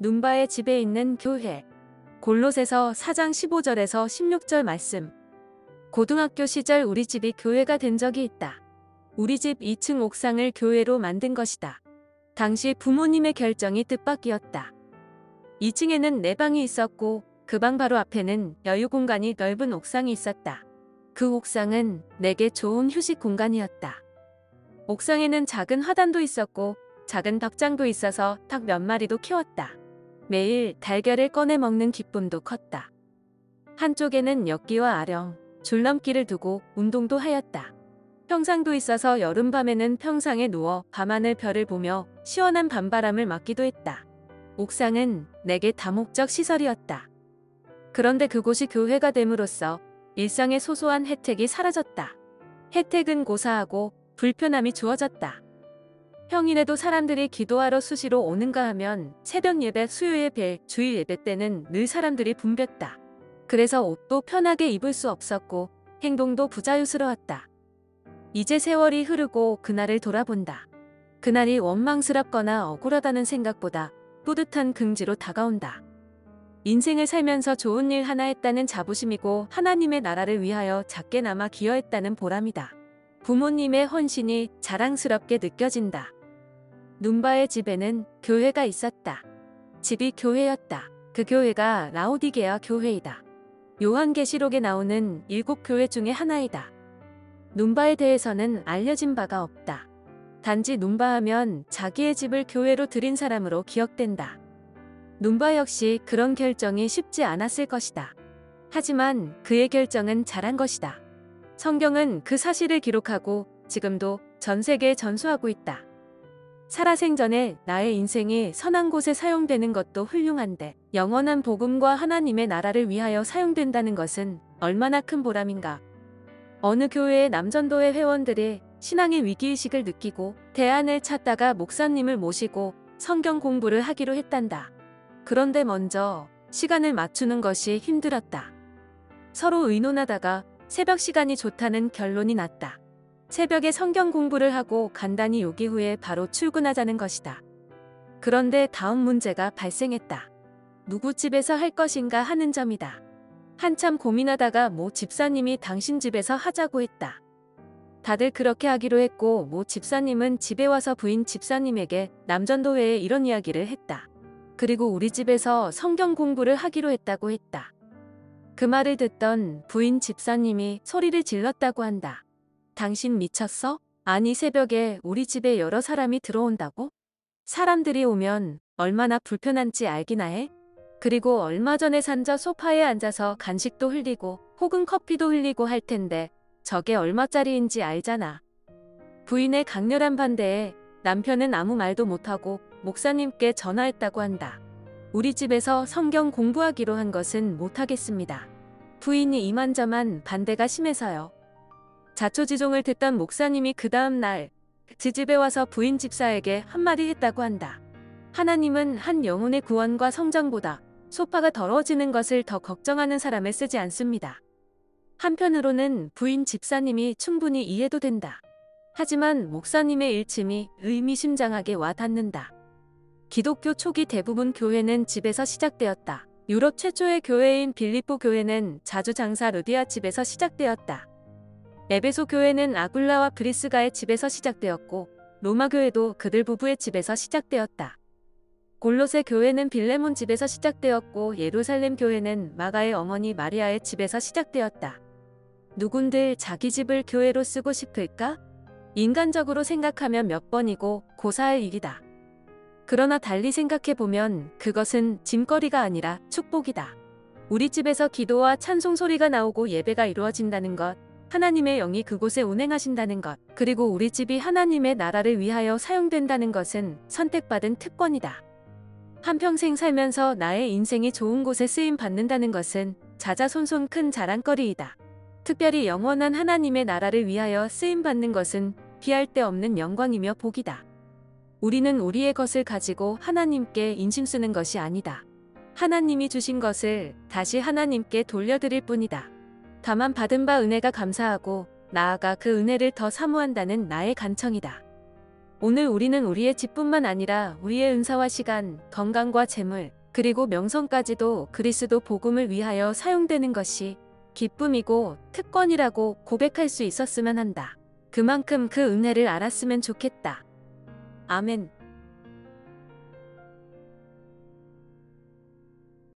눈바의 집에 있는 교회. 골로새서 4장 15절에서 16절 말씀. 고등학교 시절 우리 집이 교회가 된 적이 있다. 우리 집 2층 옥상을 교회로 만든 것이다. 당시 부모님의 결정이 뜻밖이었다. 2층에는 내 방이 있었고 그 방 바로 앞에는 여유 공간이 넓은 옥상이 있었다. 그 옥상은 내게 좋은 휴식 공간이었다. 옥상에는 작은 화단도 있었고 작은 덕장도 있어서 닭 몇 마리도 키웠다. 매일 달걀을 꺼내 먹는 기쁨도 컸다. 한쪽에는 엿기와 아령, 줄넘기를 두고 운동도 하였다. 평상도 있어서 여름밤에는 평상에 누워 밤하늘 별을 보며 시원한 밤바람을 맞기도 했다. 옥상은 내게 다목적 시설이었다. 그런데 그곳이 교회가 됨으로써 일상의 소소한 혜택이 사라졌다. 혜택은 고사하고 불편함이 주어졌다. 평일에도 사람들이 기도하러 수시로 오는가 하면 새벽 예배, 수요 예배, 주일 예배 때는 늘 사람들이 붐볐다. 그래서 옷도 편하게 입을 수 없었고 행동도 부자유스러웠다. 이제 세월이 흐르고 그날을 돌아본다. 그날이 원망스럽거나 억울하다는 생각보다 뿌듯한 긍지로 다가온다. 인생을 살면서 좋은 일 하나 했다는 자부심이고 하나님의 나라를 위하여 작게나마 기여했다는 보람이다. 부모님의 헌신이 자랑스럽게 느껴진다. 눈바의 집에는 교회가 있었다. 집이 교회였다. 그 교회가 라오디게아 교회이다. 요한계시록에 나오는 7교회 중에 하나이다. 눈바에 대해서는 알려진 바가 없다. 단지 눈바하면 자기의 집을 교회로 드린 사람으로 기억된다. 눈바 역시 그런 결정이 쉽지 않았을 것이다. 하지만 그의 결정은 잘한 것이다. 성경은 그 사실을 기록하고 지금도 전 세계에 전수하고 있다. 살아생전에 나의 인생이 선한 곳에 사용되는 것도 훌륭한데 영원한 복음과 하나님의 나라를 위하여 사용된다는 것은 얼마나 큰 보람인가. 어느 교회의 남전도회 회원들이 신앙의 위기의식을 느끼고 대안을 찾다가 목사님을 모시고 성경 공부를 하기로 했단다. 그런데 먼저 시간을 맞추는 것이 힘들었다. 서로 의논하다가 새벽 시간이 좋다는 결론이 났다. 새벽에 성경 공부를 하고 간단히 요기 후에 바로 출근하자는 것이다. 그런데 다음 문제가 발생했다. 누구 집에서 할 것인가 하는 점이다. 한참 고민하다가 모 집사님이 당신 집에서 하자고 했다. 다들 그렇게 하기로 했고 모 집사님은 집에 와서 부인 집사님에게 남전도회에 이런 이야기를 했다. 그리고 우리 집에서 성경 공부를 하기로 했다고 했다. 그 말을 듣던 부인 집사님이 소리를 질렀다고 한다. 당신 미쳤어? 아니 새벽에 우리 집에 여러 사람이 들어온다고? 사람들이 오면 얼마나 불편한지 알기나 해? 그리고 얼마 전에 산저 소파에 앉아서 간식도 흘리고 혹은 커피도 흘리고 할 텐데 저게 얼마짜리인지 알잖아. 부인의 강렬한 반대에 남편은 아무 말도 못하고 목사님께 전화했다고 한다. 우리 집에서 성경 공부하기로 한 것은 못하겠습니다. 부인이 이만저만 반대가 심해서요. 자초지종을 듣던 목사님이 그 다음 날 지 집에 와서 부인 집사에게 한마디 했다고 한다. 하나님은 한 영혼의 구원과 성장보다 소파가 더러워지는 것을 더 걱정하는 사람을 쓰지 않습니다. 한편으로는 부인 집사님이 충분히 이해도 된다. 하지만 목사님의 일침이 의미심장하게 와 닿는다. 기독교 초기 대부분 교회는 집에서 시작되었다. 유럽 최초의 교회인 빌립보 교회는 자주장사 르디아 집에서 시작되었다. 에베소 교회는 아굴라와 브리스가의 집에서 시작되었고 로마 교회도 그들 부부의 집에서 시작되었다. 골로새 교회는 빌레몬 집에서 시작되었고 예루살렘 교회는 마가의 어머니 마리아의 집에서 시작되었다. 누군들 자기 집을 교회로 쓰고 싶을까? 인간적으로 생각하면 몇 번이고 고사할 일이다. 그러나 달리 생각해보면 그것은 짐거리가 아니라 축복이다. 우리 집에서 기도와 찬송 소리가 나오고 예배가 이루어진다는 것, 하나님의 영이 그곳에 운행하신다는 것, 그리고 우리 집이 하나님의 나라를 위하여 사용된다는 것은 선택받은 특권이다. 한평생 살면서 나의 인생이 좋은 곳에 쓰임 받는다는 것은 자자손손 큰 자랑거리이다. 특별히 영원한 하나님의 나라를 위하여 쓰임 받는 것은 비할 데 없는 영광이며 복이다. 우리는 우리의 것을 가지고 하나님께 인심 쓰는 것이 아니다. 하나님이 주신 것을 다시 하나님께 돌려드릴 뿐이다. 다만 받은 바 은혜가 감사하고 나아가 그 은혜를 더 사모한다는 나의 간청이다. 오늘 우리는 우리의 집뿐만 아니라 우리의 은사와 시간, 건강과 재물, 그리고 명성까지도 그리스도 복음을 위하여 사용되는 것이 기쁨이고 특권이라고 고백할 수 있었으면 한다. 그만큼 그 은혜를 알았으면 좋겠다. 아멘.